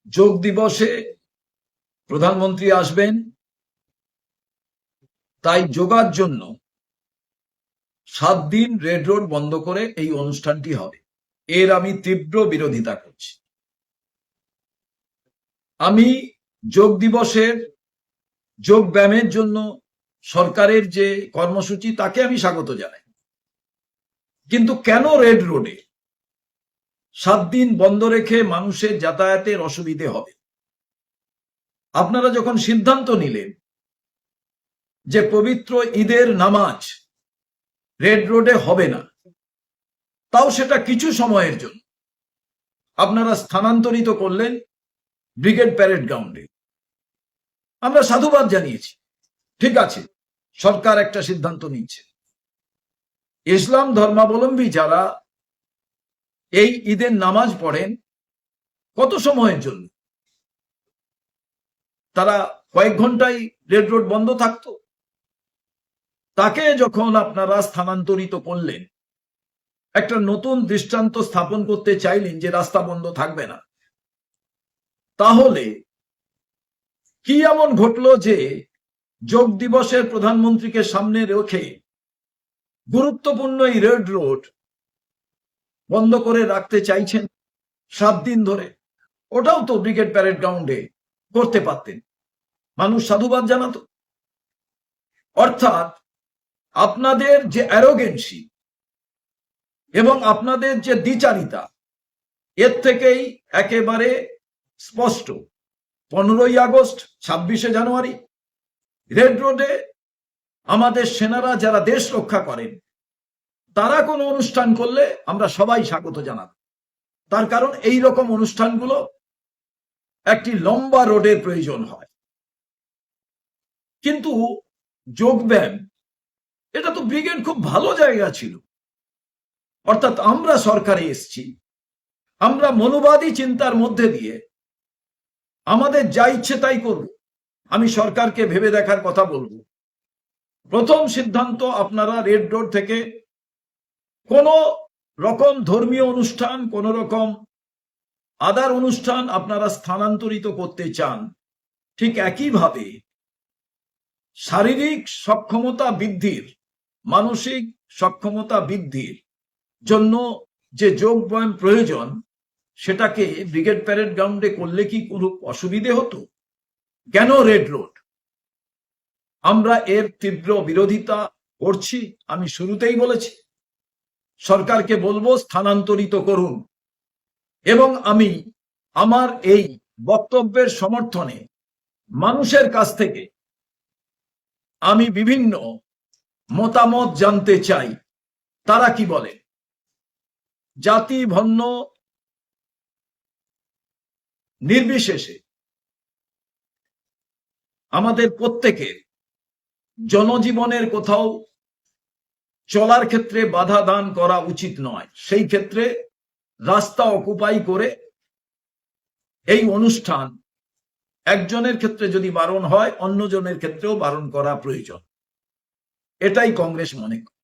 যোগ দিবসে প্রধানমন্ত্রী আসবেন, তাই যোগার জন্য 7 দিন রেড রোড বন্ধ করে এই অনুষ্ঠানটি হবে। এর আমি তীব্র বিরোধিতা করছি। আমি যোগ দিবসের যোগ ব্যায়ামের জন্য সরকারের যে কর্মসূচি তাকে আমি স্বাগত জানাই, কিন্তু কেন রেড রোডে 7 দিন বন্ধ রেখে মানুষের যাতায়াতের অসুবিধে হবে? আপনারা যখন সিদ্ধান্ত নিলেন যে পবিত্র ঈদের নামাজ রেড রোডে হবে না, তাও সেটা কিছু সময়ের জন্য আপনারা স্থানান্তরিত করলেন ব্রিগেড প্যারেড গ্রাউন্ডে। আমরা সাধুবাদ জানিয়েছি, ঠিক আছে, সরকার একটা সিদ্ধান্ত নিচ্ছে। ইসলাম ধর্মাবলম্বী যারা এই ঈদের নামাজ পড়েন কত সময়ের জন্য? তারা কয়েক ঘন্টায় রেড রোড বন্ধ থাকতো। তাকে যখন আপনারা স্থানান্তরিত করলেন, একটা নতুন দৃষ্টান্ত স্থাপন করতে চাইলেন যে রাস্তা বন্ধ থাকবে না, তাহলে কি এমন ঘটলো যে যোগ দিবসের প্রধানমন্ত্রীকে সামনে রেখে গুরুত্বপূর্ণ এই রেড রোড বন্ধ করে রাখতে চাইছেন 7 দিন ধরে? ওটাও তো ব্রিগেড প্যারেড গ্রাউন্ডে করতে পারতেন, মানুষ সাধুবাদ জানাতো। অর্থাৎ আপনাদের যে অ্যারোগেন্সি এবং আপনাদের যে দ্বিচারিতা, এর থেকেই একেবারে স্পষ্ট 15ই আগস্ট, 26শে জানুয়ারি রেড রোডে আমাদের সেনারা যারা দেশ রক্ষা করেন তারা কোনো অনুষ্ঠান করলে আমরা সবাই স্বাগত জানাব। তার কারণ এই রকম অনুষ্ঠানগুলো একটি লম্বা রোডের প্রয়োজন হয়। কিন্তু যোগব্যায়াম, এটা তো ব্রিগেড খুব ভালো জায়গা ছিল। অর্থাৎ আমরা সরকারে এসছি, আমরা মনোবাদী চিন্তার মধ্যে দিয়ে আমাদের যা ইচ্ছে তাই করব। আমি সরকারকে ভেবে দেখার কথা বলবো। প্রথম সিদ্ধান্ত, আপনারা রেড রোড থেকে কোন রকম ধর্মীয় অনুষ্ঠান, কোন রকম আদার অনুষ্ঠান আপনারা স্থানান্তরিত করতে চান। ঠিক একইভাবে শারীরিক সক্ষমতা বৃদ্ধির, মানসিক সক্ষমতা বৃদ্ধির জন্য যে যোগ ব্যায়াম প্রয়োজন, সেটাকে ব্রিগেড প্যারেড গ্রাউন্ডে করলে কি কোনো অসুবিধে হতো? কেন রেড রোড? আমরা এর তীব্র বিরোধিতা করছি। আমি শুরুতেই বলেছি সরকারকে বলবো স্থানান্তরিত করুন, এবং আমি আমার এই বক্তব্যের সমর্থনে মানুষের কাছ থেকে আমি বিভিন্ন মতামত জানতে চাই, তারা কি বলে। জাতি বর্ণ নির্বিশেষে আমাদের প্রত্যেকের জনজীবনের কোথাও চলার ক্ষেত্রে বাধা দান করা উচিত নয়। সেই ক্ষেত্রে রাস্তা অকুপাই করে এই অনুষ্ঠান একজনের ক্ষেত্রে যদি বারণ হয়, অন্যজনের ক্ষেত্রেও বারণ করা প্রয়োজন। এটাই কংগ্রেস মনে করে।